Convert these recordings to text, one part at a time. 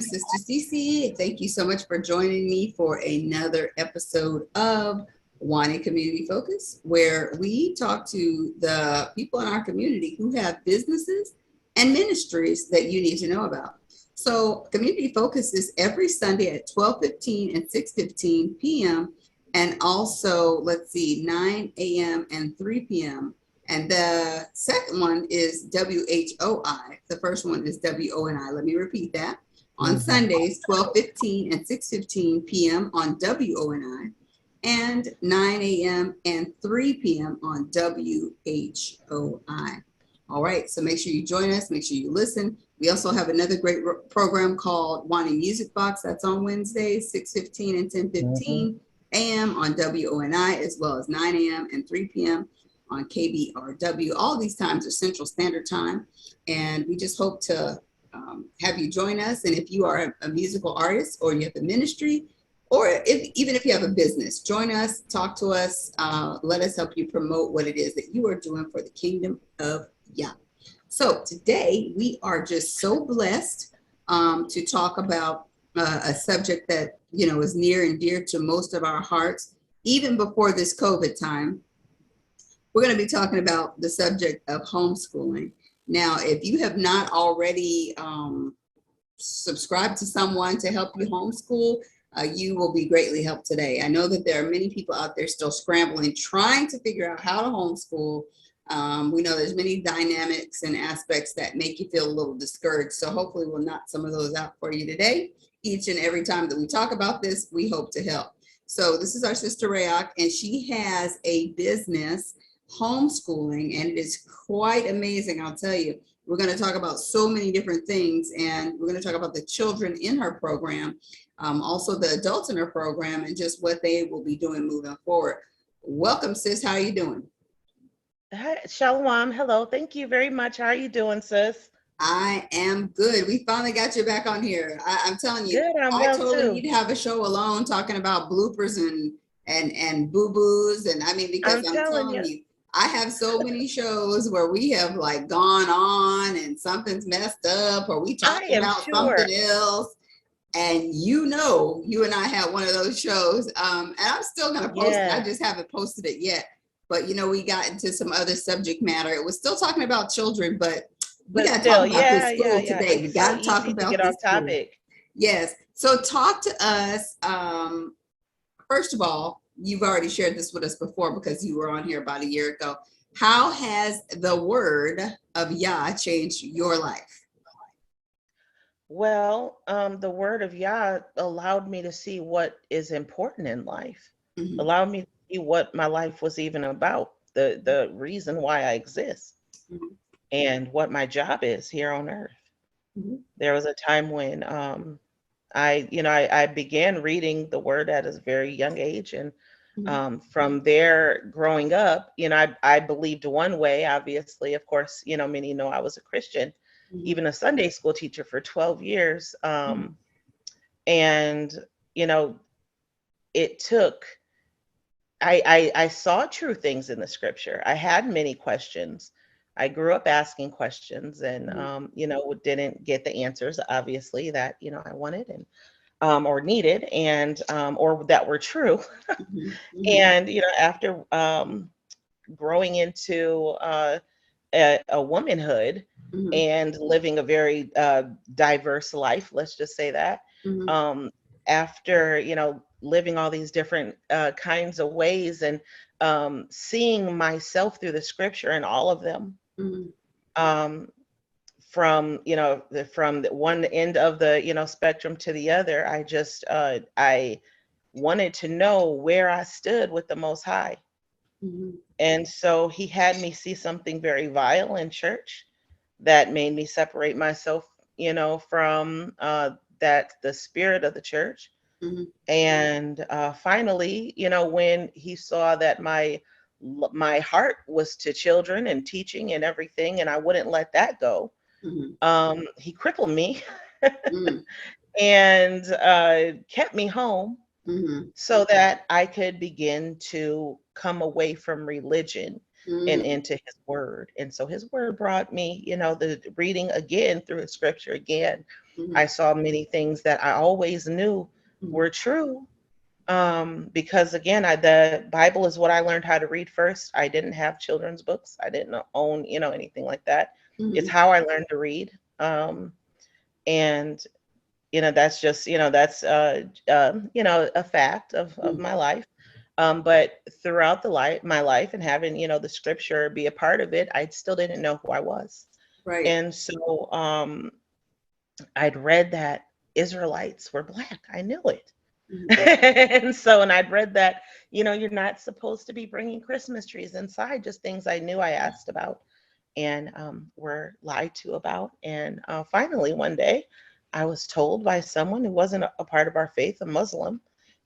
am Sister Cece. Thank you so much for joining me for another episode of Wanted Community Focus, where we talk to the people in our community who have businesses and ministries that you need to know about. So Community Focus is every Sunday at 12:15 and 6:15 p.m. and also, 9 a.m. and 3 p.m. And the second one is WHOI. The first one is WONI. Let me repeat that. On Sundays, 12:15 and 6:15 p.m. on WONI, and 9 a.m. and 3 p.m. on WHOI. All right, so make sure you join us. Make sure you listen. We also have another great program called Wanting Music Box. That's on Wednesdays, 6:15 and 10:15 a.m. on WONI, as well as 9 a.m. and 3 p.m. on KBRW. All these times are Central Standard Time, and we just hope to have you join us. And if you are a musical artist, or you have a ministry, or even if you have a business, join us, talk to us, let us help you promote what it is that you are doing for the kingdom of Yah. So today we are just so blessed to talk about a subject that is near and dear to most of our hearts, even before this COVID time. We're going to be talking about the subject of homeschooling. Now, if you have not already subscribed to someone to help you homeschool, you will be greatly helped today. I know that there are many people out there still scrambling, trying to figure out how to homeschool. We know there's many dynamics and aspects that make you feel a little discouraged. So hopefully we'll knock some of those out for you today. Each and every time that we talk about this, we hope to help. So this is our sister Rayach, and she has a business, homeschooling, and it is quite amazing. I'll tell you, we're going to talk about so many different things, and we're going to talk about the children in her program, also the adults in her program, and just what they will be doing moving forward. Welcome, sis. How are you doing? Hi, Shalom. Hello. Thank you very much. How are you doing, sis? I am good. We finally got you back on here. I'm telling you, Good. I'm I well totally too. need to have a show alone talking about bloopers and boo-boos. And I mean, because I'm I'm telling telling you. you, I have so many shows where we have like gone on and something's messed up, or we I talked am about something sure. else. And you and I had one of those shows. And I'm still going to post it. I Yes. just haven't posted it yet. But, we got into some other subject matter. It was still talking about children, but we But got to talk still, about this yeah, yeah, school yeah. today. We It's so got to talk easy to about get off this school. topic. Yes. So talk to us. First of all, you've already shared this with us before because you were on here about a year ago. How has the word of Yah changed your life? Well, the word of Yah allowed me to see what is important in life, Mm-hmm. allowed me to see what my life was even about, the reason why I exist, Mm-hmm. and what my job is here on earth. Mm-hmm. There was a time when I began reading the word at a very young age, and from there, growing up, I believed one way. Obviously, of course, many know I was a Christian, Mm-hmm. even a Sunday school teacher for 12 years. Mm-hmm. And you know, it took. I saw true things in the scripture. I had many questions. I grew up asking questions, and didn't get the answers, obviously, that I wanted and or needed, and or that were true. Mm-hmm. And after growing into a womanhood Mm-hmm. and living a very diverse life, let's just say that, Mm-hmm. um, after living all these different kinds of ways, and seeing myself through the scripture and all of them, Mm-hmm. um, from the one end of the spectrum to the other, I wanted to know where I stood with the Most High. Mm-hmm. And so he had me see something very vile in church that made me separate myself, from that the spirit of the church. Mm-hmm. And finally, when he saw that my heart was to children and teaching and everything, and I wouldn't let that go, Mm-hmm. he crippled me Mm-hmm. and kept me home Mm-hmm. so that I could begin to come away from religion and Mm-hmm. into his word. And so his word brought me, the reading again through his scripture again. I saw many things that I always knew were true. Because again, the Bible is what I learned how to read first. I didn't have children's books. I didn't own, anything like that. It's how I learned to read. And that's just, that's a fact of my life. But throughout my life and having, the scripture be a part of it, I still didn't know who I was. Right. And so I'd read that Israelites were Black. I knew it. And I'd read that, you're not supposed to be bringing Christmas trees inside, just things I knew I asked about and were lied to about. And finally, one day, I was told by someone who wasn't a part of our faith, a Muslim,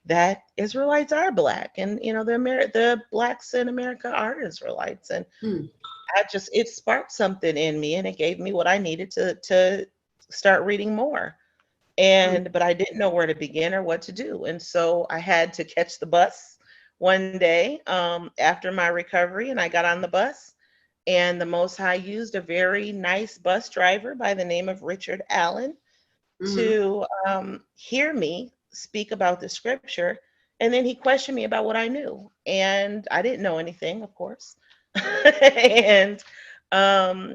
that Israelites are Black, and the Blacks in America are Israelites. And it sparked something in me, and it gave me what I needed to start reading more. But I didn't know where to begin or what to do. And so I had to catch the bus one day after my recovery, and I got on the bus, and the Most High used a very nice bus driver by the name of Richard Allen to hear me speak about the scripture. And then he questioned me about what I knew. And I didn't know anything, of course. And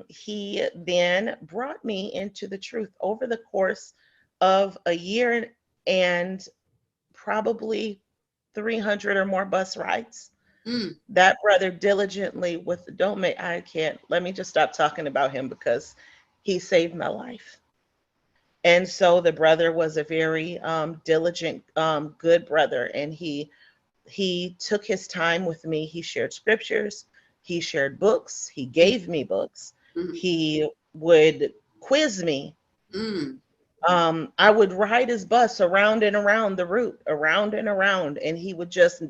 he then brought me into the truth over the course of a year and probably 300 or more bus rides. That brother diligently let me just stop talking about him because he saved my life. And so the brother was a very diligent, good brother. And he took his time with me. He shared scriptures. He shared books. He gave me books. He would quiz me. I would ride his bus around and around the route, around and around, and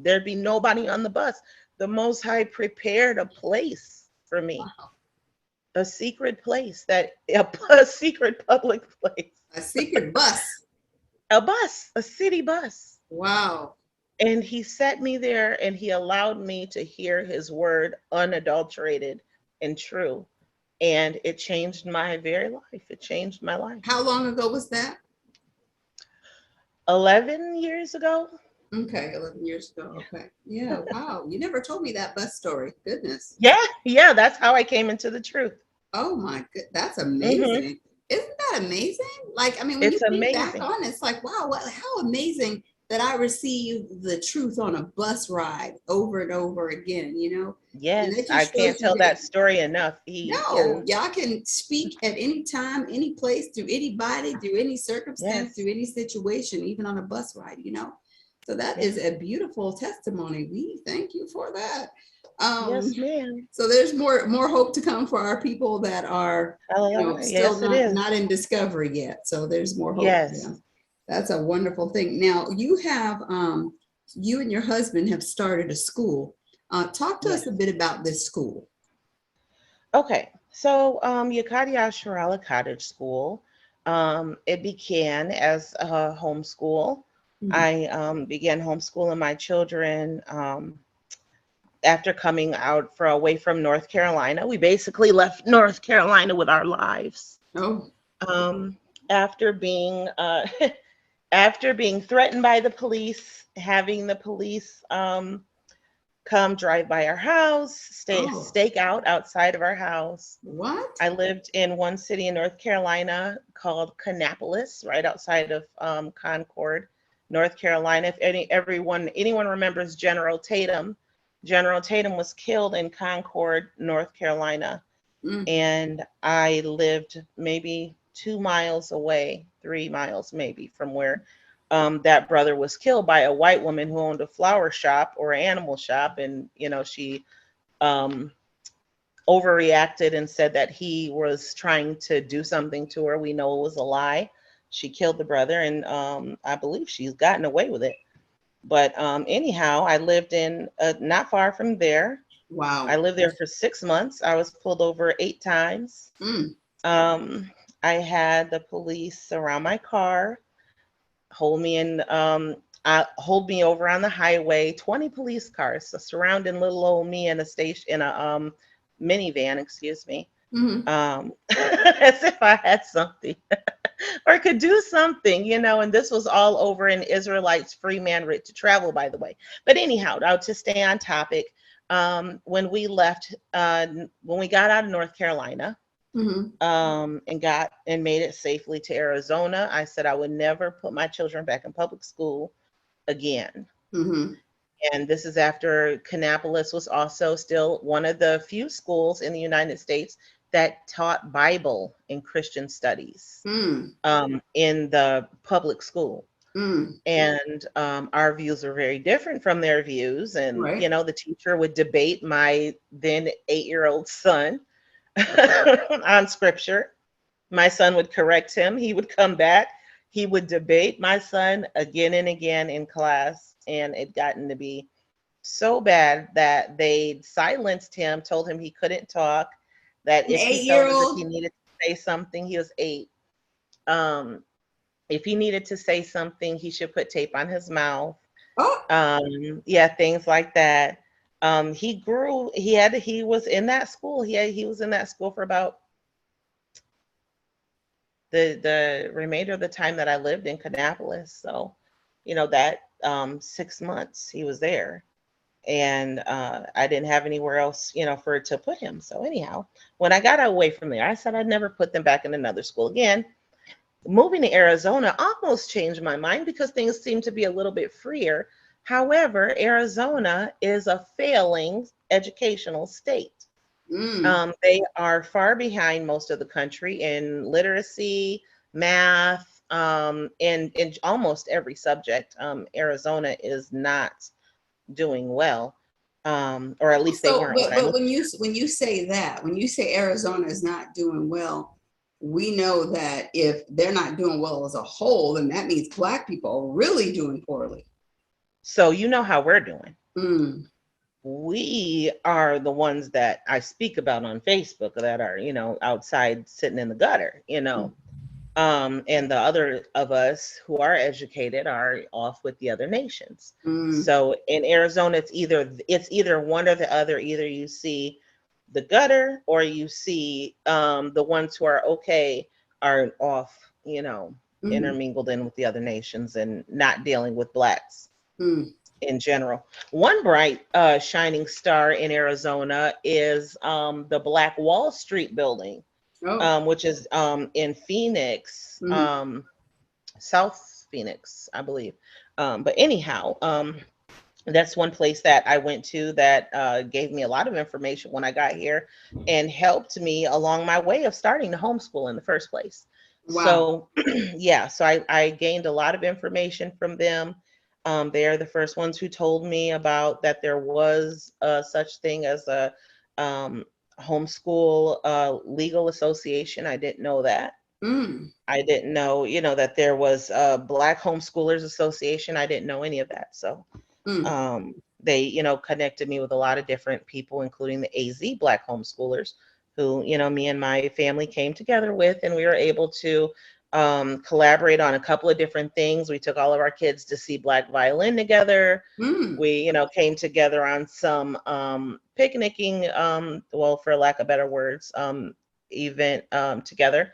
there'd be nobody on the bus. The Most High prepared a place for me, a secret place, a secret public place. A secret bus. A city bus. Wow. And he set me there, and he allowed me to hear his word unadulterated and true. And it changed my very life. It changed my life. How long ago was that? 11 years ago. Okay, 11 years ago. Okay. Yeah, wow. You never told me that bus story. Goodness. Yeah, that's how I came into the truth. Oh my God, that's amazing. Isn't that amazing? Like, I mean, when It's you think amazing. back on it, it's like, wow, how amazing that I received the truth on a bus ride over and over again, Yes, I can't tell that story enough. Y'all can speak at any time, any place, through anybody, through any circumstance, through any situation, even on a bus ride, So that is a beautiful testimony. We thank you for that. Yes, ma'am. So there's more hope to come for our people that are still not in discovery yet. So there's more hope. Yes. Yeah. That's a wonderful thing. Now you have you and your husband have started a school. Talk to us a bit about this school. Okay. So Yachaad Yasharahla Cottage School, it began as a homeschool. I began homeschooling my children after coming out away from North Carolina. We basically left North Carolina with our lives. After being threatened by the police, having the police come drive by our house, stake out outside of our house. What? I lived in one city in North Carolina called Kannapolis, right outside of Concord, North Carolina. If anyone remembers General Tatum was killed in Concord, North Carolina. And I lived maybe 2 miles away, 3 miles maybe, from where that brother was killed by a white woman who owned a flower shop or animal shop. And, she overreacted and said that he was trying to do something to her. We know it was a lie. She killed the brother, and I believe she's gotten away with it. But anyhow, I lived in not far from there. Wow. I lived there for 6 months. I was pulled over 8 times. I had the police surround my car, hold me over on the highway. 20 police cars surrounding little old me in a minivan, excuse me, as if I had something. or could do something, and this was all over in Israelites free man writ to travel, by the way. But anyhow, now to stay on topic, when we left, when we got out of North Carolina, Mhm. and made it safely to Arizona, I said I would never put my children back in public school again. Mhm. And this is after Kannapolis was also still one of the few schools in the United States that taught Bible and Christian studies Mm. in the public school. Mm. And our views were very different from their views. And, Right. the teacher would debate my then 8-year-old son on scripture. My son would correct him. He would come back. He would debate my son again and again in class. And it gotten to be so bad that they silenced him, told him he couldn't talk, that An if he felt as if he 8-year-old. needed to say something, he was 8. If he needed to say something, he should put tape on his mouth. Oh. Yeah, things like that. He grew, he was in that school. He was in that school for about the remainder of the time that I lived in Kannapolis. So, that 6 months he was there. And I didn't have anywhere else, for it to put him. So anyhow, when I got away from there, I said I'd never put them back in another school again. Moving to Arizona almost changed my mind because things seem to be a little bit freer. However, Arizona is a failing educational state. Mm. They are far behind most of the country in literacy, math, in almost every subject. Arizona is not doing well, or at least they So, weren't when I but moved. when you say that, when you say Arizona is not doing well, we know that if they're not doing well as a whole, then that means Black people are really doing poorly. So you know how we're doing. Mm. We are the ones that I speak about on Facebook that are, outside sitting in the gutter, and the other of us who are educated are off with the other nations. Mm. So in Arizona, it's either one or the other. Either you see the gutter or you see the ones who are okay are off, Mm. intermingled in with the other nations and not dealing with Blacks Mm. in general. One bright shining star in Arizona is the Black Wall Street building, Oh. which is in Phoenix, Mm. South Phoenix, I believe. But anyhow, that's one place that I went to that gave me a lot of information when I got here and helped me along my way of starting to homeschool in the first place. Wow. So, yeah, so I gained a lot of information from them. They are the first ones who told me about that there was such thing as a um, homeschool legal association. I didn't know that. Mm. I didn't know, that there was a Black Homeschoolers Association. I didn't know any of that. So Mm. they, connected me with a lot of different people, including the AZ Black homeschoolers, who, me and my family came together with, and we were able to collaborate on a couple of different things. We took all of our kids to see Black violin together. Mm. We, came together on some picnicking, well, for lack of better words, event together.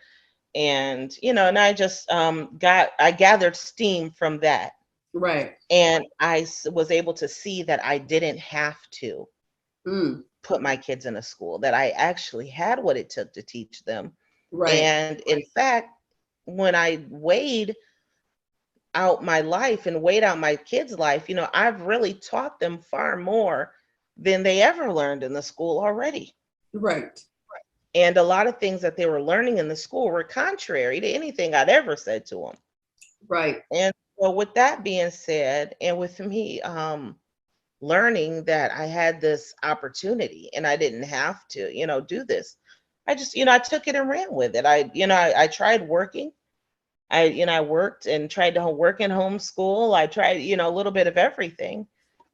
And, and I just I gathered steam from that. Right. And I was able to see that I didn't have to Mm. put my kids in a school, that I actually had what it took to teach them. Right. And in fact, when I weighed out my life and weighed out my kids' life, I've really taught them far more than they ever learned in the school already. Right. And a lot of things that they were learning in the school were contrary to anything I'd ever said to them. Right. And so with that being said, and with me learning that I had this opportunity and I didn't have to, do this, I just, I took it and ran with it. I tried working. I worked and tried to work in homeschool. I tried, a little bit of everything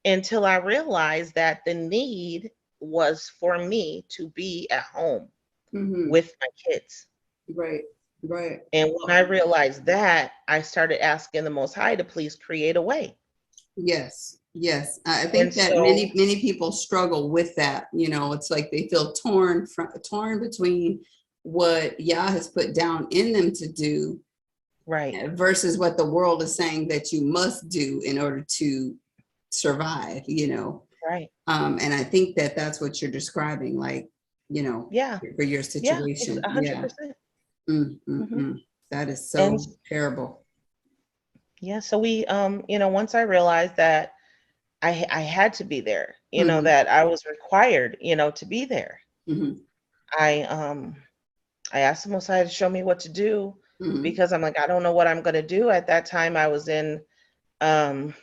until I realized that the need was for me to be at home Mm-hmm. with my kids. Right. Right. And when I realized that, I started asking the Most High to please create a way. Yes. Yes. I And think that so, many people struggle with that. It's like they feel torn between what Yah has put down in them to do Right. versus what the world is saying that you must do in order to survive, Right. And I think that that's what you're describing, like, Yeah. for your Yeah. It's situation. Yeah. 100%. That is And so terrible. yeah, so we, once I realized that I had to be there, Mm-hmm. that I was required, to be there. Mm-hmm. I I asked the Most High to show me what to do Mm-hmm. because I'm like, I don't know what I'm gonna do. At that time, I was in, um,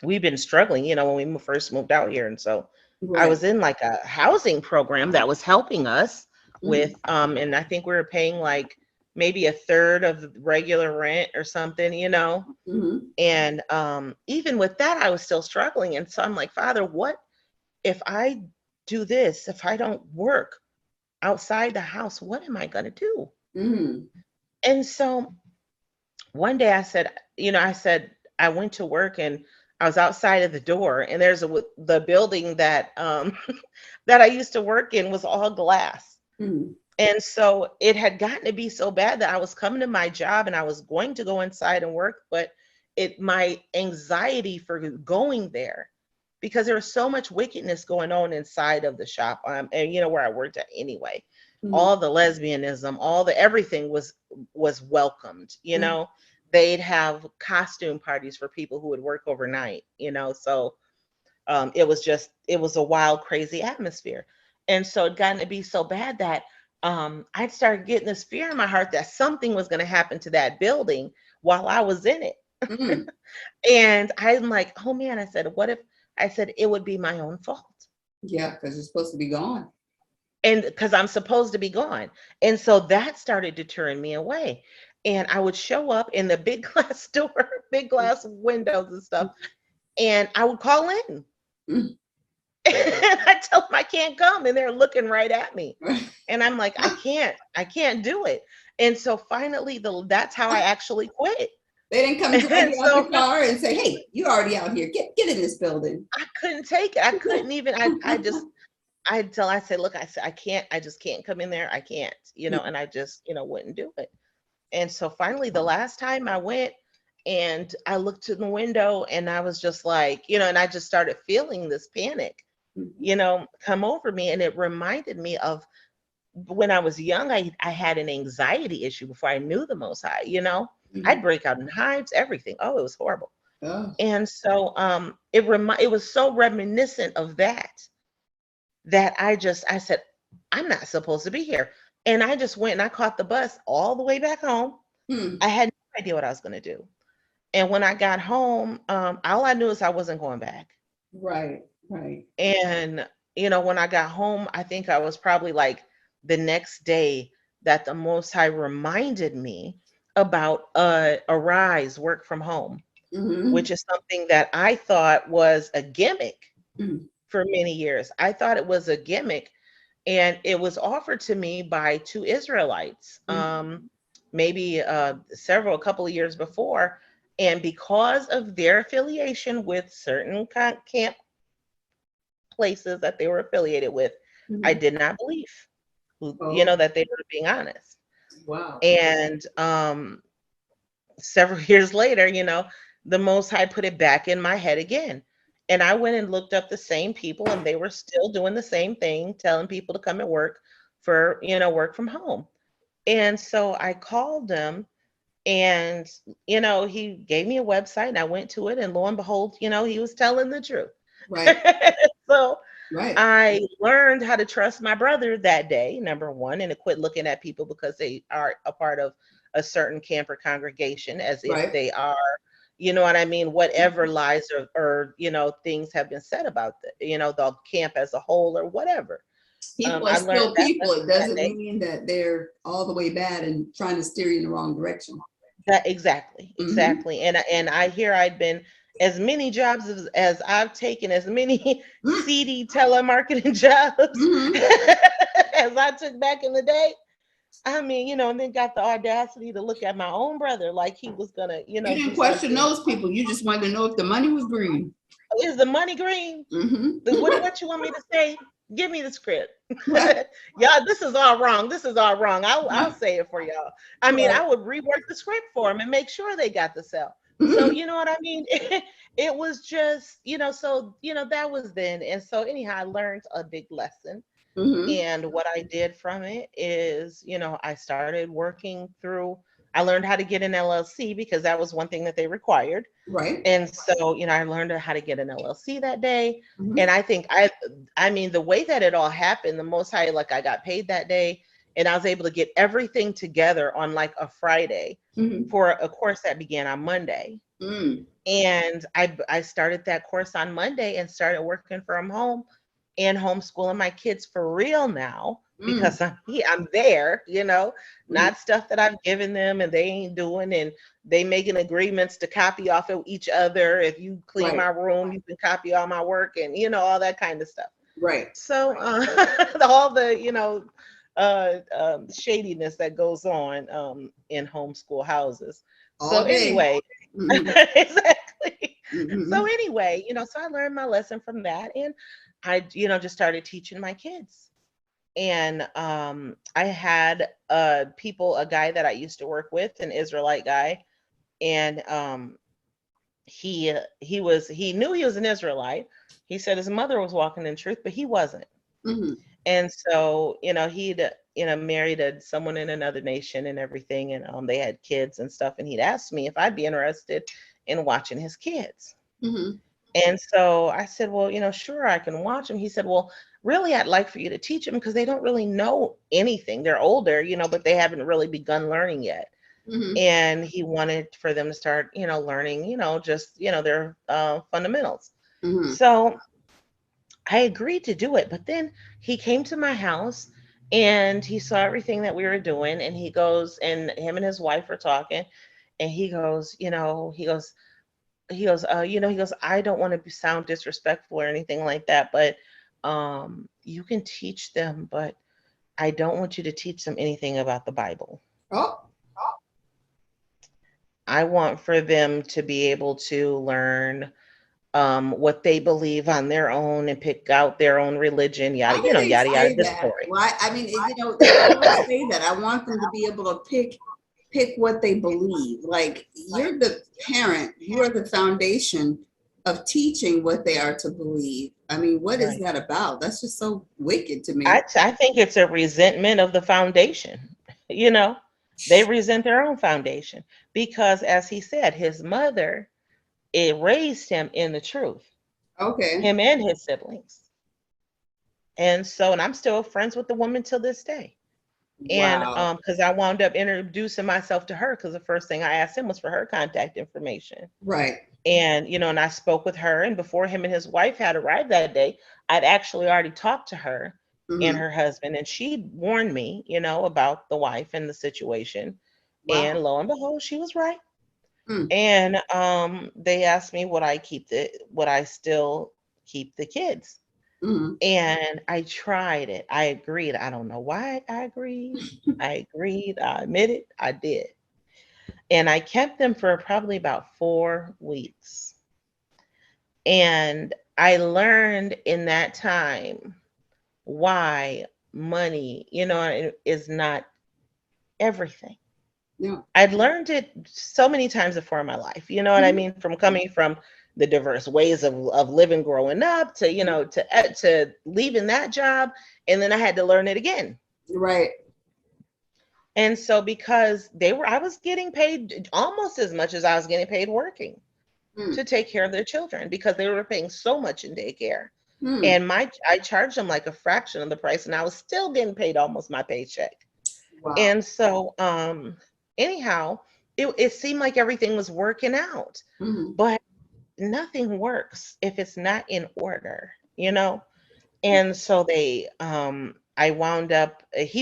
we've been struggling, when we first moved out here, and so I Right. was in like a housing program that was helping us Mm-hmm. with, and I think we were paying like maybe a third of the regular rent or something. Mm-hmm. And even with that, I was still struggling. And so I'm like, Father, what if I do this? If I don't work outside the house, what am I going to do? Mm-hmm. And so one day I said, I went to work and I was outside of the door, and the building that that I used to work in was all glass. Mm-hmm. And so it had gotten to be so bad that I was coming to my job and I was going to go inside and work, but my anxiety for going there, because there was so much wickedness going on inside of the shop, and where I worked at anyway. Mm-hmm. All the lesbianism, all the everything was welcomed. They'd have costume parties for people who would work overnight. So it was a wild, crazy atmosphere. And so it gotten to be so bad that I started getting this fear in my heart that something was going to happen to that building while I was in it. Mm-hmm. And I'm like, oh man, I said, what if I said it would be my own fault? Yeah, because you're supposed to be gone. And because I'm supposed to be gone. And so that started to turn me away. And I would show up in the big glass door, big glass windows and stuff, and I would call in. Mm-hmm. And I tell them I can't come, and they're looking right at me. And I'm like, I can't do it. And so finally, that's how I actually quit. They didn't come drag And you out so the car and say, "Hey, you're already out here. Get in this building." I couldn't take it. I couldn't even. I said, look, I said, I just can't come in there. I can't, and I just, wouldn't do it. And so finally, the last time I went, and I looked in the window, and I was just like, and I just started feeling this panic, come over me. And it reminded me of when I was young. I had an anxiety issue before I knew the Most High. Mhm. I'd break out in hives, everything. Oh, it was horrible. Oh. And so it was so reminiscent of that I said, I'm not supposed to be here. And I just went and I caught the bus all the way back home. Hmm. I had no idea what I was going to do. And when I got home, all I knew is I wasn't going back. Right. Right. And, when I got home, I think I was probably like the next day that the Most High reminded me about Arise, work from home, Mm-hmm. which is something that I thought was a gimmick Mm-hmm. for many years. I thought it was a gimmick, and it was offered to me by two Israelites, maybe a couple of years before. And because of their affiliation with certain camp places that they were affiliated with, I Mm-hmm. did not believe, Oh, that they were being honest. wow. And several years later, the Most High put it back in my head again. And I went and looked up the same people, and they were still doing the same thing, telling people to come and work work from home. And so I called them, and, he gave me a website, and I went to it, and lo and behold, he was telling the truth. Right. So Right. I learned how to trust my brother that day, number one, and to quit looking at people because they are a part of a certain camp or congregation as if Right. they are, you know what I mean, whatever lies or things have been said about the camp as a whole or whatever. People are I learned still that people. It lesson that doesn't day. mean that they're all the way bad and trying to steer you in the wrong direction. That exactly, Mm-hmm. exactly. And I hear I'd been as many jobs as I've taken, as many seedy telemarketing jobs Mm-hmm. as I took back in the day. I mean, and then got the audacity to look at my own brother like he was gonna, You do didn't question something. those people. You just wanted to know if the money was green. Is the money green? Mm-hmm. What you want me to say? Give me the script. Y'all, this is all wrong. This is all wrong. I'll say it for y'all. I mean, I would rework the script for them and make sure they got the cell. So, you know what I mean? It was just, so, that was then. And so anyhow, I learned a big lesson. And what I did from it is, I started working through, I learned how to get an LLC because that was one thing that they required. Right. And so, I learned how to get an LLC that day. And I think I mean, the way that it all happened, the Most High, like I got paid that day and I was able to get everything together on like a Friday for a course that began on Monday. And I started that course on Monday and started working from home and homeschooling my kids for real now because I'm there, not stuff that I've given them and they ain't doing, and they making agreements to copy off of each other. If you clean my room, you can copy all my work and, all that kind of stuff. Right. So all the, shadiness that goes on in homeschool houses. So anyway, exactly. So anyway, so I learned my lesson from that, and I, just started teaching my kids. And I had a guy that I used to work with, an Israelite guy, and he knew he was an Israelite. He said his mother was walking in truth, but he wasn't. And so, he'd married someone in another nation and everything, and they had kids and stuff, and he'd asked me if I'd be interested in watching his kids. And so I said, well, sure, I can watch them. He said, well, really, I'd like for you to teach them because they don't really know anything. They're older, but they haven't really begun learning yet. And he wanted for them to start, learning, just, their fundamentals. So I agreed to do it. But then he came to my house and he saw everything that we were doing. And he goes, and him and his wife were talking. And he goes, I don't want to sound disrespectful or anything like that, but you can teach them, but I don't want you to teach them anything about the Bible. I want for them to be able to learn what they believe on their own and pick out their own religion, yada yada. This story. Why? I mean, they always say that. I want them to be able to pick what they believe. Like, you're the parent, you are the foundation of teaching what they are to believe. I mean, what is that about? That's just so wicked to me. I think it's a resentment of the foundation. They resent their own foundation because, as he said, his mother, it raised him in the truth. Him and his siblings. And so, and I'm still friends with the woman till this day. And because I wound up introducing myself to her, because the first thing I asked him was for her contact information. Right. And, and I spoke with her, and before him and his wife had arrived that day, I'd actually already talked to her and her husband, and she warned me, about the wife and the situation. And lo and behold, she was right. And they asked me would I still keep the kids? And I tried it. I agreed. I don't know why I agreed. I agreed. I admitted I did. And I kept them for probably about 4 weeks. And I learned in that time why money, is not everything. Yeah. I'd learned it so many times before in my life. You know what I mean? From coming from the diverse ways of living growing up to, to leaving that job. And then I had to learn it again. Right. And so because I was getting paid almost as much as I was getting paid working to take care of their children because they were paying so much in daycare. And I charged them like a fraction of the price and I was still getting paid almost my paycheck. Wow. And so, anyhow, it seemed like everything was working out, but nothing works if it's not in order, And so he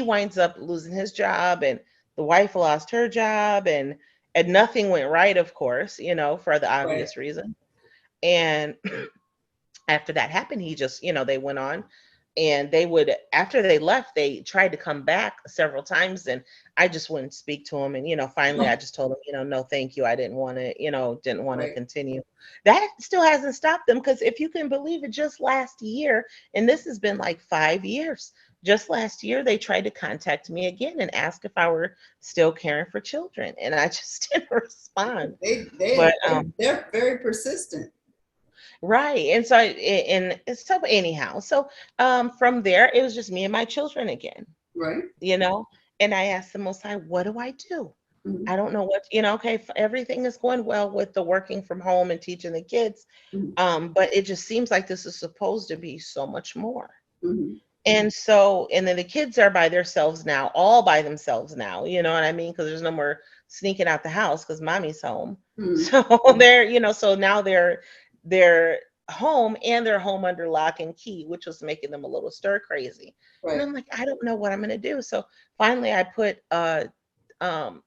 winds up losing his job, and the wife lost her job, and nothing went right, of course, for the obvious reason. And after that happened, he just, they went on And they would, after they left, they tried to come back several times, and I just wouldn't speak to them. And, finally I just told them, no, thank you. I didn't want to, didn't want to Right. continue. That still hasn't stopped them, because if you can believe it, just last year, and this has been like 5 years, just last year, they tried to contact me again and ask if I were still caring for children. And I just didn't respond. But, They're very persistent. right. And so anyhow, so from there, it was just me and my children again, Right. you know, and I asked the Most High, what do I do? Mhm. I don't know what, okay, everything is going well with the working from home and teaching the kids. Mhm. But it just seems like this is supposed to be so much more. Mhm. And then the kids are by themselves now, all by themselves now, you know what I mean? Because there's no more sneaking out the house because mommy's home. Mhm. So so now they're home, and they're home under lock and key, which was making them a little stir crazy. And Right. I'm like, I don't know what I'm gonna do. So finally I put um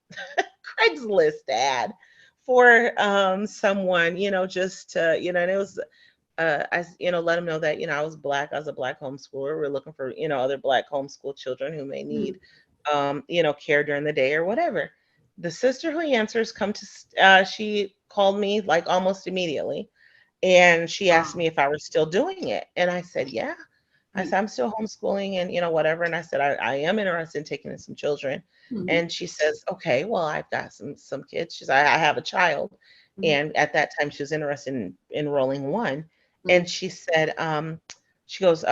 Craigslist ad for someone, just to, and it was let them know that, I was Black. I was a Black homeschooler. We're looking for, other Black homeschool children who may need, Mhm. care during the day or whatever. The sister who answers she called me like almost immediately, and she asked me if I were still doing it. And I said, yeah. I Mhm. said, I'm still homeschooling and, whatever. And I said, I am interested in taking in some children. Mhm. And she says, okay, well, I've got some kids. She says, I have a child. Mhm. And at that time, she was interested in enrolling one. Mhm. And she said, she goes,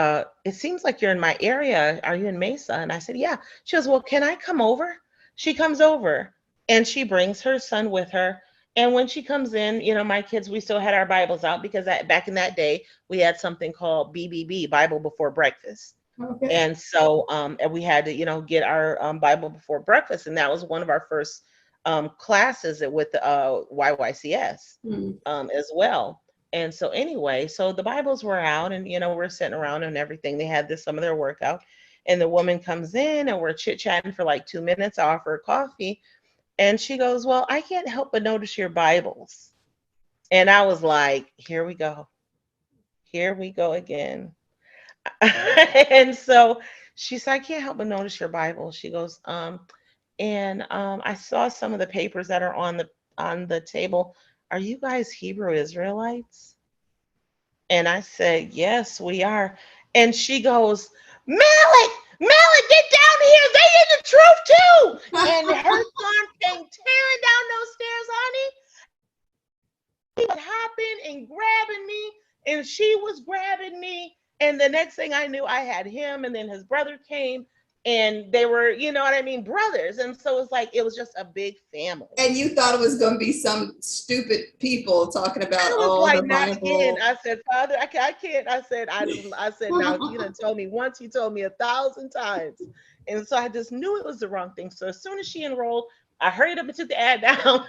it seems like you're in my area. Are you in Mesa? And I said, yeah. She goes, well, can I come over? She comes over and she brings her son with her. And when she comes in, my kids, we still had our Bibles out because back in that day, we had something called BBB, Bible Before Breakfast. Okay. And so and we had to, get our Bible before breakfast. And that was one of our first classes with the YYCS Mhm. as well. And so anyway, so the Bibles were out, and, we're sitting around and everything. They had some of their workout. And the woman comes in and we're chit-chatting for like 2 minutes. I offer her coffee. And she goes, well, I can't help but notice your Bibles. And I was like, here we go. Here we go again. And so she said, I can't help but notice your Bible. She goes, and I saw some of the papers that are on the table. Are you guys Hebrew Israelites? And I said, yes, we are. And she goes, Malik, get down here. They in the truth too. And her son came tearing down those stairs, honey. He was hopping and grabbing me, and she was grabbing me. And the next thing I knew, I had him, and then his brother came, and they were, what I mean, brothers. And so it's like it was just a big family. And you thought it was going to be some stupid people talking about, I was oh, like, the not again. Bible. I said, Father, I can't. I said, now you done told me once, you told me 1,000 times. And so I just knew it was the wrong thing. So as soon as she enrolled, I hurried up and took the ad down.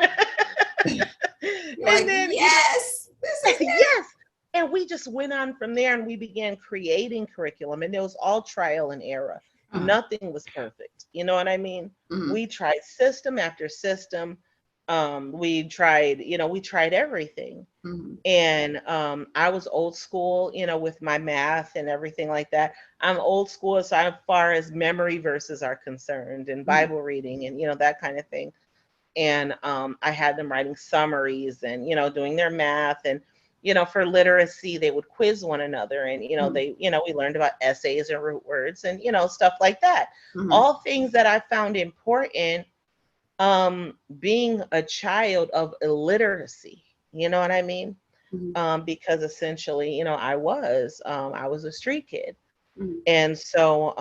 You're And like, then, yes, this is it. yes. And we just went on from there, and we began creating curriculum, and it was all trial and error. Nothing was perfect. You know what I mean? Mhm. We tried system after system. We tried everything. Mhm. And I was old school, with my math and everything like that. I'm old school as far as memory verses are concerned, and Mhm. Bible reading, and that kind of thing. And I had them writing summaries and doing their math. And for literacy, they would quiz one another. And Mhm. we learned about essays and root words and stuff like that. Mhm. All things that I found important, being a child of illiteracy, you know what I mean? Mhm. Because essentially, I was a street kid. Mhm. And so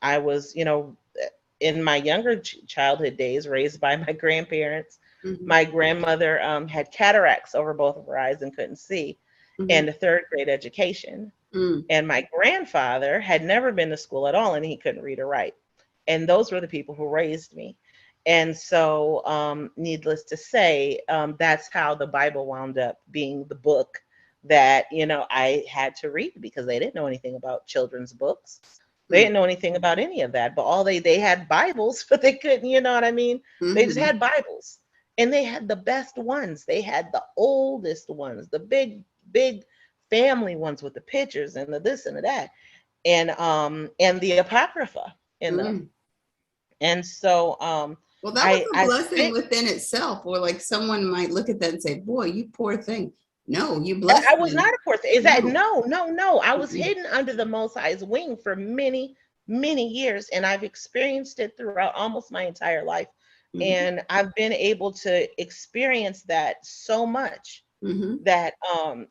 I was, in my younger childhood days, raised by my grandparents. Mhm. My grandmother had cataracts over both of her eyes and couldn't see, Mhm. and a third grade education. Mhm. And my grandfather had never been to school at all, and he couldn't read or write. And those were the people who raised me. And so, needless to say, that's how the Bible wound up being the book that, I had to read, because they didn't know anything about children's books. They Mhm. didn't know anything about any of that. But they had Bibles, but they couldn't, you know what I mean? They just Mhm. had Bibles. And they had the best ones. They had the oldest ones, the big, big family ones with the pictures and the this and the that. and the Apocrypha in them. And so well, that was a I blessing spent, within itself, or like someone might look at that and say, boy, you poor thing. No, you blessed I was them. not a poor thing. Is that No. no. I was Mm-mm. hidden under the Most High's wing for many, many years, and I've experienced it throughout almost my entire life. Mm-hmm. And I've been able to experience that so much Mm-hmm. that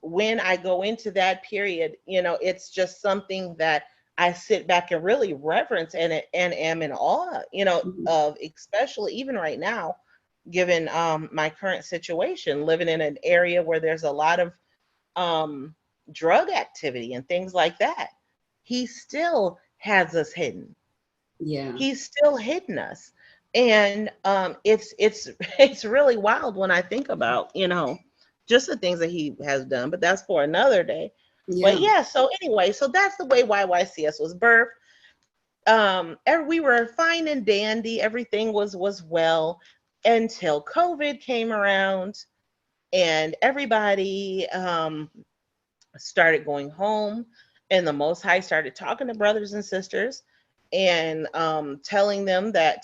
when I go into that period, it's just something that I sit back and really reverence and am in awe, Mm-hmm. of, especially even right now, given my current situation, living in an area where there's a lot of um, drug activity and things like that. He still has us hidden. Yeah. He's still hidden us, and it's it's really wild when I think about just the things that he has done. But that's for another day. But Yeah. yeah, so anyway, so that's the way YYCS was birthed. We were fine and dandy. Everything was well until COVID came around, and everybody started going home, and the Most High started talking to brothers and sisters, and telling them that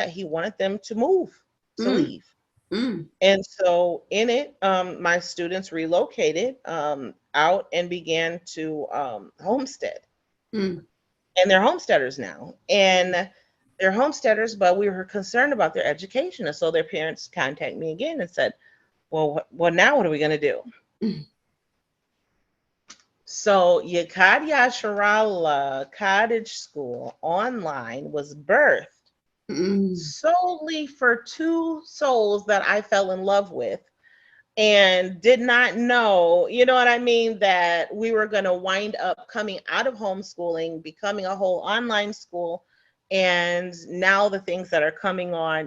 he wanted them to move, to Mm. leave. Mm. And so in it, my students relocated out and began to homestead, Mm. and they're homesteaders now, and they're homesteaders, but we were concerned about their education, and so their parents contacted me again and said, well, now what are we going to do? Mm. So Yachaad Yasharahla Cottage School online was birthed Mm. solely for two souls that I fell in love with and did not know, you know what I mean, that we were going to wind up coming out of homeschooling, becoming a whole online school. And now the things that are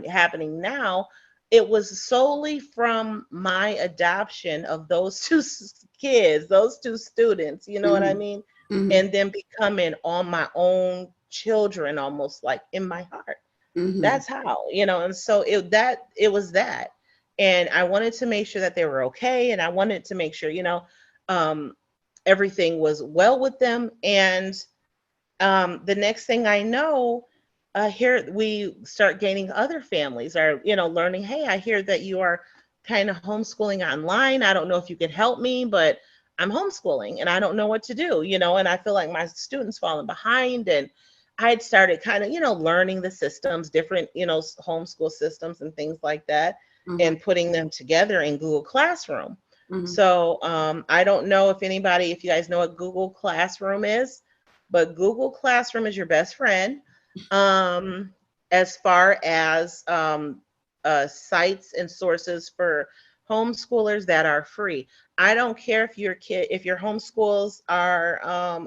happening now, it was solely from my adoption of those two kids, those two students, you know what I Mm. mean? Mm. And then becoming on my own children, almost like in my heart. Mm. That's how, and so it was that. And I wanted to make sure that they were okay. And I wanted to make sure, um, everything was well with them. And the next thing I know, here we start gaining other families are, learning, hey, I hear that you are kind of homeschooling online. I don't know if you could help me, but I'm homeschooling and I don't know what to do, and I feel like my students falling behind. And I had started kind of, learning the systems, different, homeschool systems and things like that, Mm. and putting them together in Google Classroom. Mm. So I don't know if you guys know what Google Classroom is, but Google Classroom is your best friend um, as far as sites and sources for homeschoolers that are free. I don't care if your homeschools are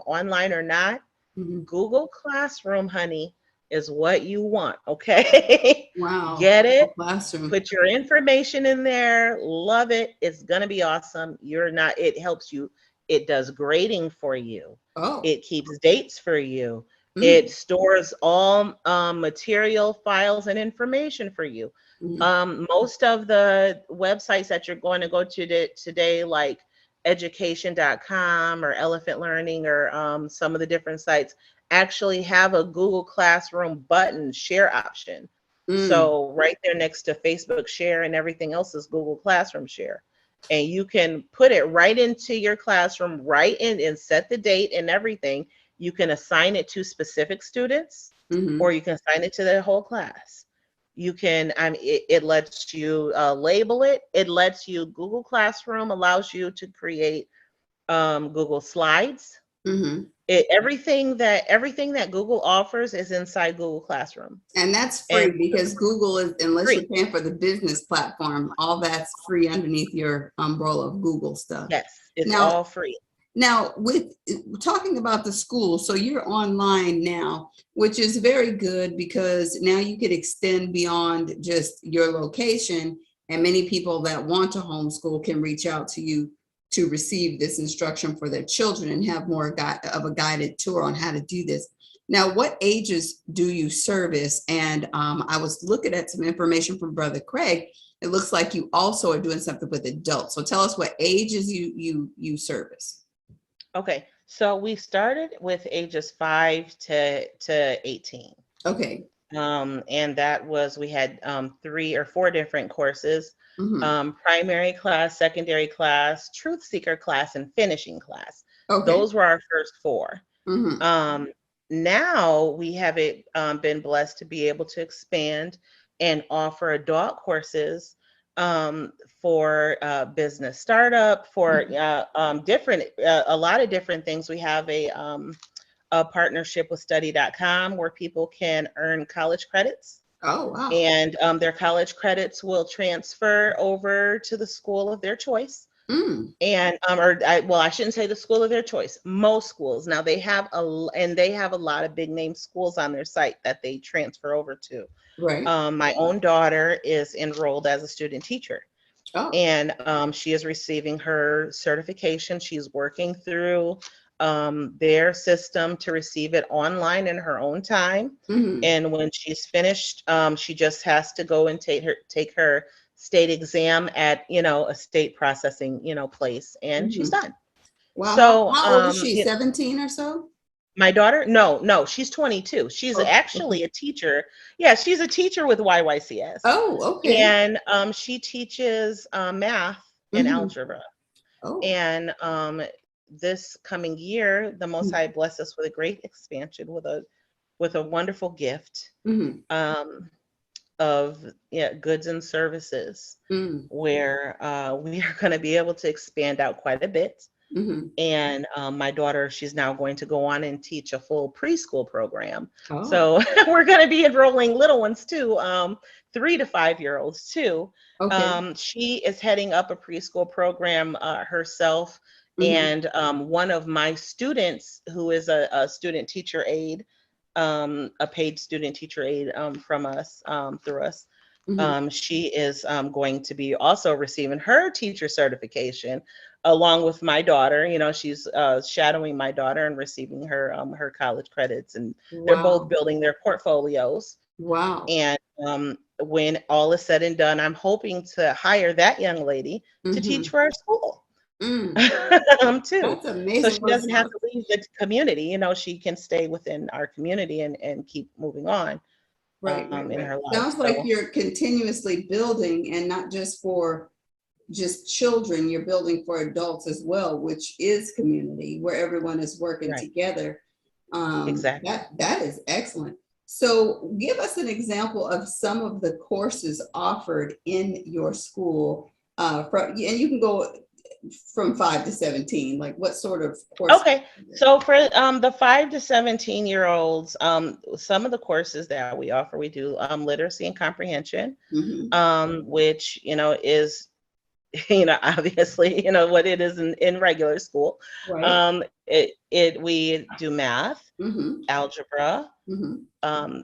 online or not. Mm. Google Classroom, honey, is what you want. Okay, Wow. get it. Classroom. Put your information in there. Love it. It's gonna be awesome. You're not. It helps you. It does grading for you. Oh. It keeps dates for you. It Mm. stores all material, files, and information for you. Mm. Most of the websites that you're going to go to today, like education.com or Elephant Learning or some of the different sites, actually have a Google Classroom button share option. Mm. So right there next to Facebook share and everything else is Google Classroom share. And you can put it right into your classroom, right in, and set the date and everything. You can assign it to specific students, Mm. or you can assign it to the whole class. You can, it lets you label it. It lets you, Google Classroom allows you to create Google Slides. Mm. Everything that Google offers is inside Google Classroom. And that's And free because Google is, unless you're free. paying for the business platform, all that's free underneath your umbrella of Google stuff. Yes, it's Now, all free. now with talking about the school, so you're online now, which is very good because now you could extend beyond just your location, and many people that want to homeschool can reach out to you to receive this instruction for their children and have more of a guided tour on how to do this. Now, what ages do you service? And I was looking at some information from Brother Craig. It looks like you also are doing something with adults. So tell us what ages you service. Okay, So we started with ages 5 to 18. Okay. And that was, we had 3 or 4 different courses, primary class, secondary class, truth seeker class, and finishing class. Okay. Those were our first 4. Now we have been blessed to be able to expand and offer adult courses for business startup, for different, a lot of different things. We have a partnership with study.com where people can earn college credits. Oh, wow. And their college credits will transfer over to the school of their choice. And I shouldn't say the school of their choice. Most schools now, they have a lot of big name schools on their site that they transfer over to. Right. My own daughter is enrolled as a student teacher. Oh. And she is receiving her certification. She's working through their system to receive it online in her own time. And when she's finished, she just has to go and take her state exam at, a state processing, place, and she's done. Wow. So how old is she? 17 or so? My daughter? No, she's 22. She's actually a teacher. Yeah, she's a teacher with YYCS. Oh, okay. And she teaches math and algebra. Oh. And this coming year, the Most High blessed us with a great expansion, with a wonderful gift of goods and services, where we are going to be able to expand out quite a bit. And my daughter, she's now going to go on and teach a full preschool program. So we're going to be enrolling little ones too, 3 to 5-year-olds too. Okay. She is heading up a preschool program herself. And one of my students, who is a student teacher aide, a paid student teacher aide from us, through us, she is going to be also receiving her teacher certification along with my daughter. She's shadowing my daughter and receiving her college credits, and they're both building their portfolios. Wow. And when all is said and done, I'm hoping to hire that young lady to teach for our school. Too. That's amazing. So she doesn't have to leave the community. She can stay within our community and keep moving on. Right. In her life. Sounds like you're continuously building, and not just for just children, you're building for adults as well, which is community where everyone is working together. Exactly. That is excellent. So give us an example of some of the courses offered in your school, and you can go from 5 to 17, like what sort of course? Okay, so for the 5 to 17-year-olds, some of the courses that we offer, we do literacy and comprehension, which is obviously what it is in regular school. Right. We do math, algebra,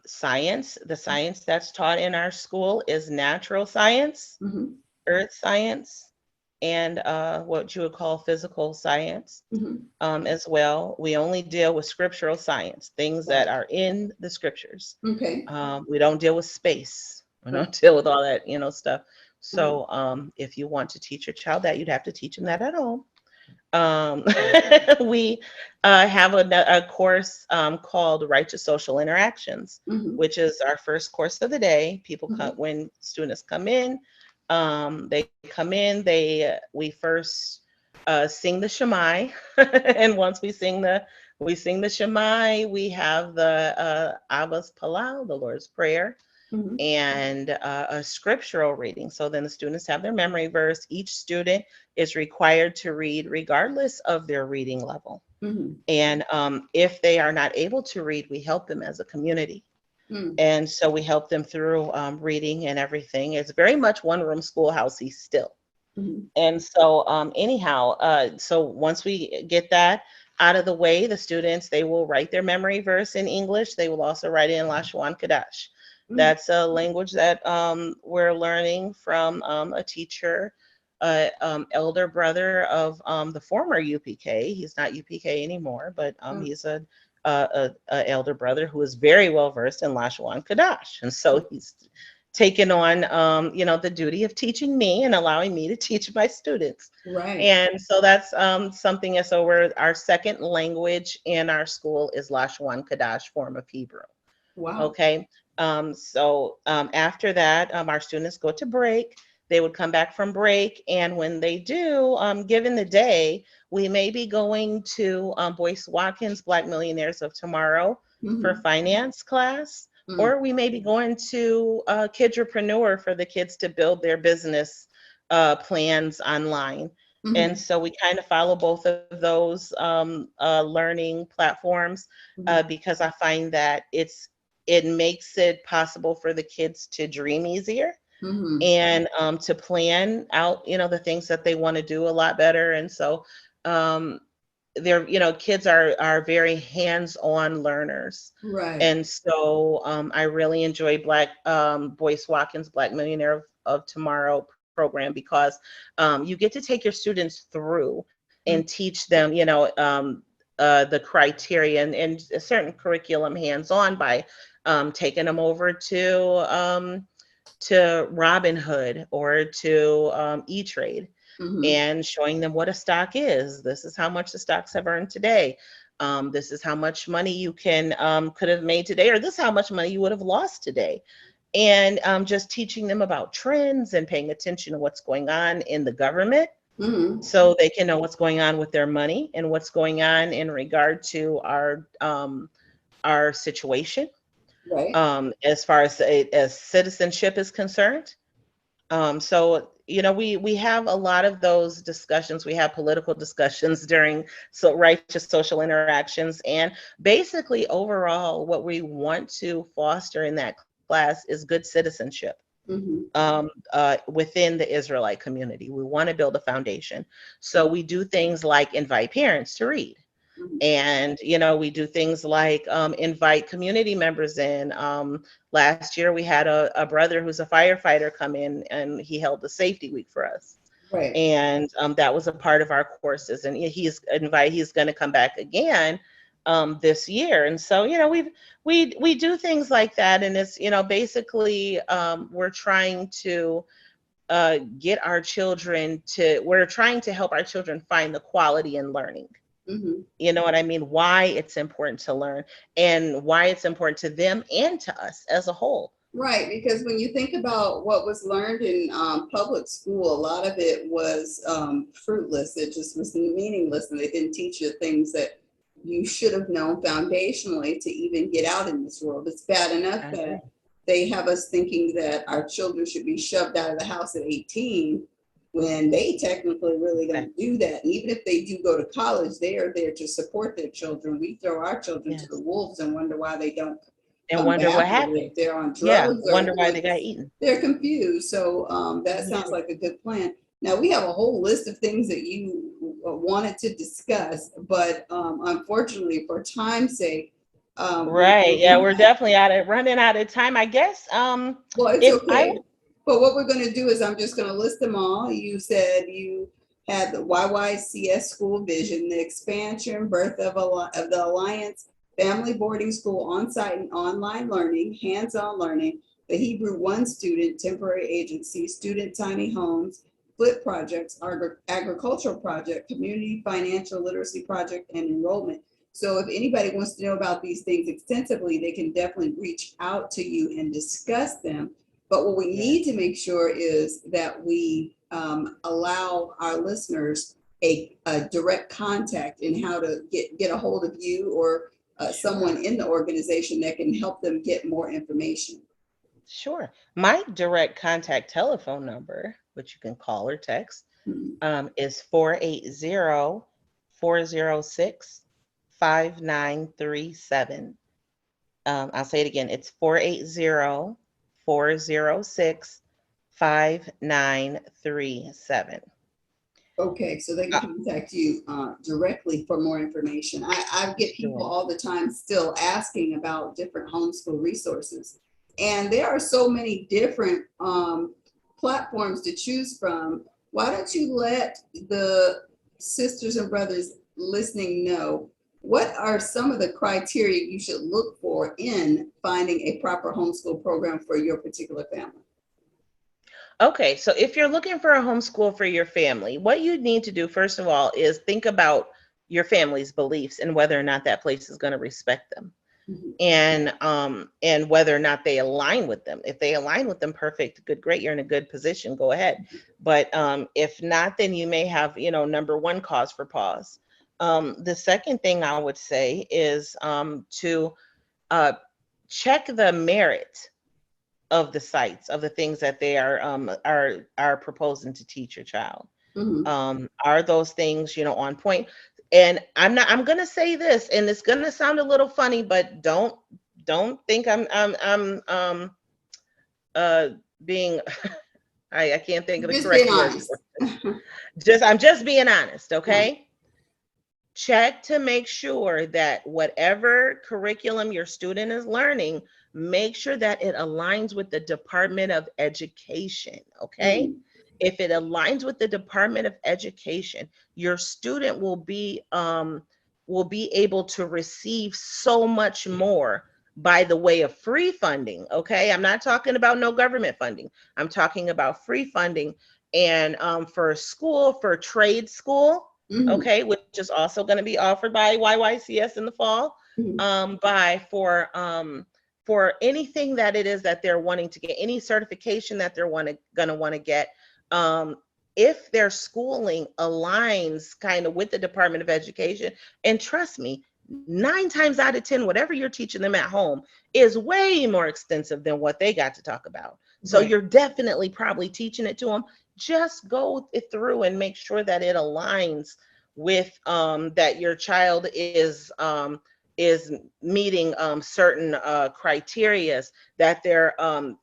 science. The science that's taught in our school is natural science, earth science, and what you would call physical science as well. We only deal with scriptural science, things that are in the scriptures. Okay. We don't deal with space. We don't deal with all that, stuff. So if you want to teach your child that, you'd have to teach them that at home. We have a course called Righteous Social Interactions, which is our first course of the day. People come when students come in. They come in, we first sing the Shema, and once we sing the Shema, we have the Abba's Palau, the Lord's Prayer, and a scriptural reading. So then the students have their memory verse. Each student is required to read regardless of their reading level. And if they are not able to read, we help them as a community. And so we help them through reading and everything. It's very much one-room schoolhousey still. And so anyhow, so once we get that out of the way, the students, they will write their memory verse in English. They will also write it in Lashawan Kadash. That's a language that we're learning from a teacher, elder brother of the former UPK. He's not UPK anymore, but he's a elder brother who is very well versed in Lashawan Kadash, and so taken on, the duty of teaching me and allowing me to teach my students. Right. And so that's something. And so our second language in our school is Lashwan Kadash form of Hebrew. Wow. Okay. After that, our students go to break. They would come back from break. And when they do, given the day, we may be going to Boyce Watkins, Black Millionaires of Tomorrow for finance class, or we may be going to Kidropreneur for the kids to build their business plans online. And so we kind of follow both of those learning platforms because I find that it makes it possible for the kids to dream easier and to plan out, the things that they want to do a lot better. And so kids are very hands-on learners. Right. And so I really enjoy Boyce Watkins Black Millionaire of Tomorrow program because you get to take your students through and teach them, the criteria and a certain curriculum hands-on by taking them over to Robinhood or to E-Trade and showing them what a stock is. This is how much the stocks have earned today. This is how much money you could have made today, or this is how much money you would have lost today. And just teaching them about trends and paying attention to what's going on in the government so they can know what's going on with their money and what's going on in regard to our situation. Right. As far as citizenship is concerned. So we have a lot of those discussions. We have political discussions during righteous social interactions, and basically overall, what we want to foster in that class is good citizenship within the Israelite community. We want to build a foundation, so we do things like invite parents to read. And, we do things like invite community members in. Last year, we had a brother who's a firefighter come in and he held the safety week for us. Right. And that was a part of our courses. And he's going to come back again this year. And so, we do things like that. And it's, basically we're trying to we're trying to help our children find the quality in learning. You know what I mean? Why it's important to learn and why it's important to them and to us as a whole. Right, because when you think about what was learned in public school, a lot of it was fruitless. It just was meaningless, and they didn't teach you things that you should have known foundationally to even get out in this world. It's bad enough that they have us thinking that our children should be shoved out of the house at 18 when they technically really don't do that. And even if they do go to college, they are there to support their children. We throw our children to the wolves and wonder why they don't. And wonder what happened. If they're on drugs. Wonder why they got eaten. They're confused. So that sounds like a good plan. Now, we have a whole list of things that you wanted to discuss, but unfortunately, for time's sake, we're definitely running out of time, I guess. Well, it's okay. But what we're going to do is I'm just going to list them all. You said you had the YYCS school vision, the expansion, birth of the Alliance Family Boarding School, on-site and online learning, hands-on learning, the Hebrew One student, temporary agency, student tiny homes, flip projects, agricultural project, community financial literacy project, and enrollment. So if anybody wants to know about these things extensively, they can definitely reach out to you and discuss them. But what we need to make sure is that we allow our listeners a direct contact in how to get a hold of you or someone in the organization that can help them get more information. Sure. My direct contact telephone number, which you can call or text, is 480-406-5937. I'll say it again. It's 480-406-5937. Okay, so they can contact you directly for more information. I get people all the time still asking about different homeschool resources. And there are so many different platforms to choose from. Why don't you let the sisters and brothers listening know What are some of the criteria you should look for in finding a proper homeschool program for your particular family? Okay, so if you're looking for a homeschool for your family, what you need to do, first of all, is think about your family's beliefs and whether or not that place is going to respect them. Mhm. And whether or not they align with them. If they align with them, perfect, good, great, you're in a good position, go ahead. But if not, then you may have, number one, cause for pause. The second thing I would say is to check the merit of the sites, of the things that they are proposing to teach your child. Mhm. Are those things, on point? And I'm gonna say this, and it's gonna sound a little funny, but don't think I'm uh being I can't think of the Just being correct word honest. for it. I'm just being honest, Right. okay? Check to make sure that whatever curriculum your student is learning, make sure that it aligns with the Department of Education, okay? Mhm. If it aligns with the Department of Education, your student will be able to receive so much more by the way of free funding, okay? I'm not talking about no government funding. I'm talking about free funding. And for school, for trade school, Mhm. okay, which is also going to be offered by YYCS in the fall, Mhm. by for anything that it is that they're wanting to get, any certification that they're gonna want to get, um, if their schooling aligns kind of with the Department of Education, and trust me, 9 times out of 10, whatever you're teaching them at home is way more extensive than what they got to talk about. So Right. you're definitely probably teaching it to them. Just go it through and make sure that it aligns with that your child is meeting certain criterias, that they're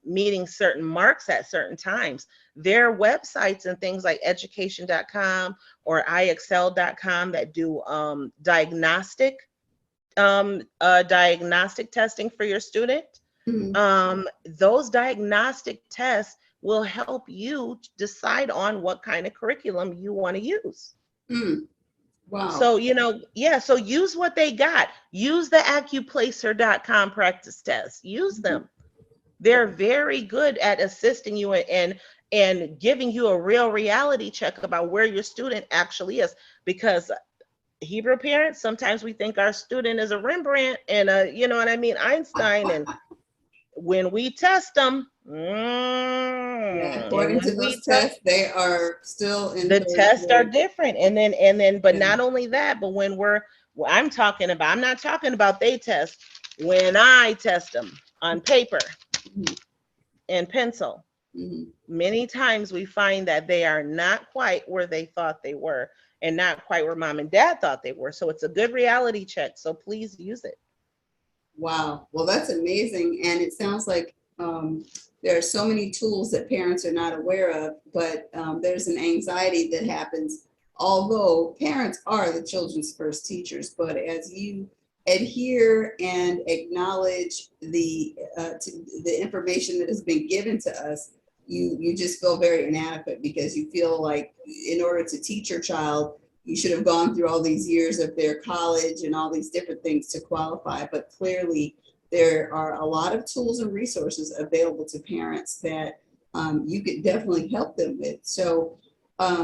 meeting certain marks at certain times. Their websites and things like education.com or IXL.com that do diagnostic testing for your student. Mhm. Those diagnostic tests will help you decide on what kind of curriculum you want to use. Mm. Wow. So, yeah, so use what they got. Use the accuplacer.com practice tests. Use Mhm. them. They're very good at assisting you and giving you a real reality check about where your student actually is. Because Hebrew parents, sometimes we think our student is a Rembrandt and you know what I mean, Einstein, and when we test them, Yeah, and according to when those we test, tests, they are still in the third tests are grade. different. And then, but Yeah. not only that, but I'm talking about, I'm not talking about they test. When I test them on paper Mhm. and pencil, Mhm. many times we find that they are not quite where they thought they were and not quite where mom and dad thought they were. So it's a good reality check. So please use it. Wow. Well, that's amazing. And it sounds like there are so many tools that parents are not aware of, but there's an anxiety that happens, although parents are the children's first teachers. But as you adhere and acknowledge the information that has been given to us, you just feel very inadequate because you feel like in order to teach your child, you should have gone through all these years of their college and all these different things to qualify. But clearly, there are a lot of tools and resources available to parents that you could definitely help them with. So, are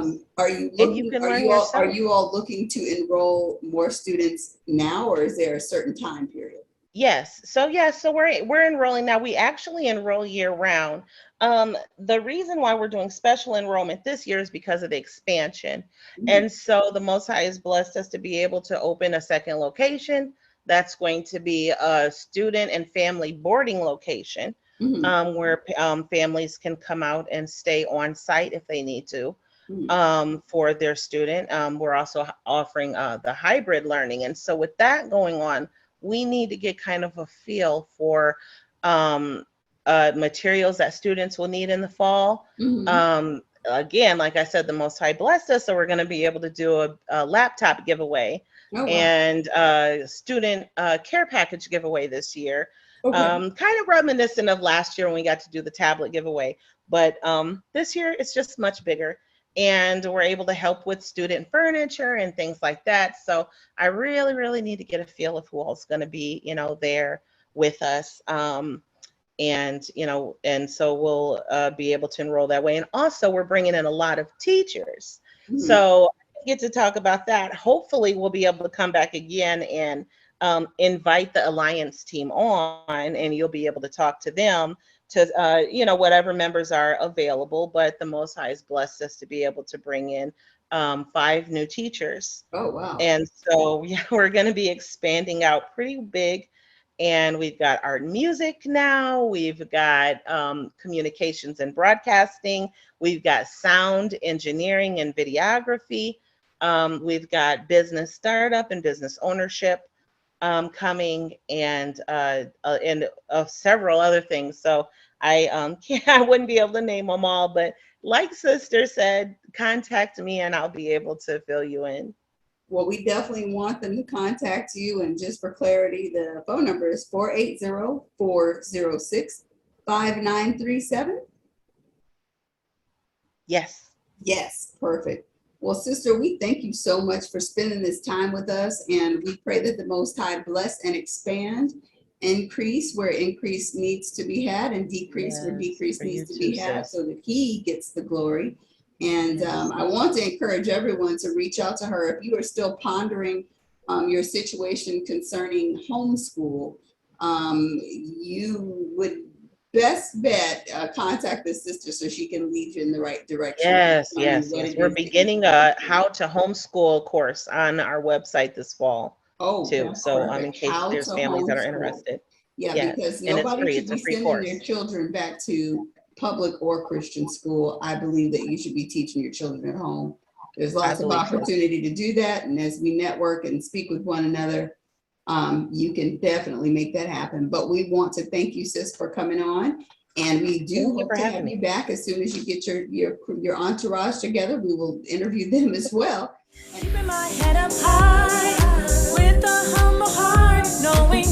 you And you looking? can learn yourself. You all looking to enroll more students now, or is there a certain time period? Yes. So we're enrolling now. We actually enroll year round. The reason why we're doing special enrollment this year is because of the expansion. Mhm. And so the Most High has blessed us to be able to open a second location. That's going to be a student and family boarding location, Mhm. where families can come out and stay on site if they need to, Mhm. for their student. We're also offering the hybrid learning. And so with that going on, we need to get kind of a feel for um, materials that students will need in the fall. Mhm. Again, like I said, the Most High blessed us, so we're going to be able to do a laptop giveaway Oh wow. and a student care package giveaway this year. Okay. Kind of reminiscent of last year when we got to do the tablet giveaway, but this year it's just much bigger. and we're able to help with student furniture and things like that. So I really, really need to get a feel of who else is going to be, there with us. And so we'll be able to enroll that way. And also we're bringing in a lot of teachers. So I get to talk about that. Hopefully we'll be able to come back again and invite the Alliance team on, and you'll be able to talk to them to, whatever members are available. But the Most High has blessed us to be able to bring in 5 new teachers. Oh, wow. And so, yeah, we're going to be expanding out pretty big. And we've got art and music now. We've got communications and broadcasting. We've got sound engineering and videography. We've got business startup and business ownership coming, and several other things. So I wouldn't be able to name them all, but like Sister said, contact me and I'll be able to fill you in. Well, we definitely want them to contact you. And just for clarity, the phone number is 480-406-5937. Yes. Yes, perfect. Well, Sister, we thank you so much for spending this time with us. And we pray that the Most High bless and expand, increase where increase needs to be had, and decrease where decrease needs to be had, so that He gets the glory. And I want to encourage everyone to reach out to her if you are still pondering your situation concerning homeschool. You would best bet contact the sister so she can lead you in the right direction. Yes. We're beginning a how to homeschool course on our website this fall. Too. So in case there's families that are interested. Yeah, because nobody should be sending their children back to public or Christian school. I believe that you should be teaching your children at home. There's lots of opportunity to do that. And as we network and speak with one another, you can definitely make that happen. But we want to thank you, sis, for coming on. And we do hope to have you back as soon as you get your entourage together. We will interview them as well. Keeping my head up high with a humble heart, knowing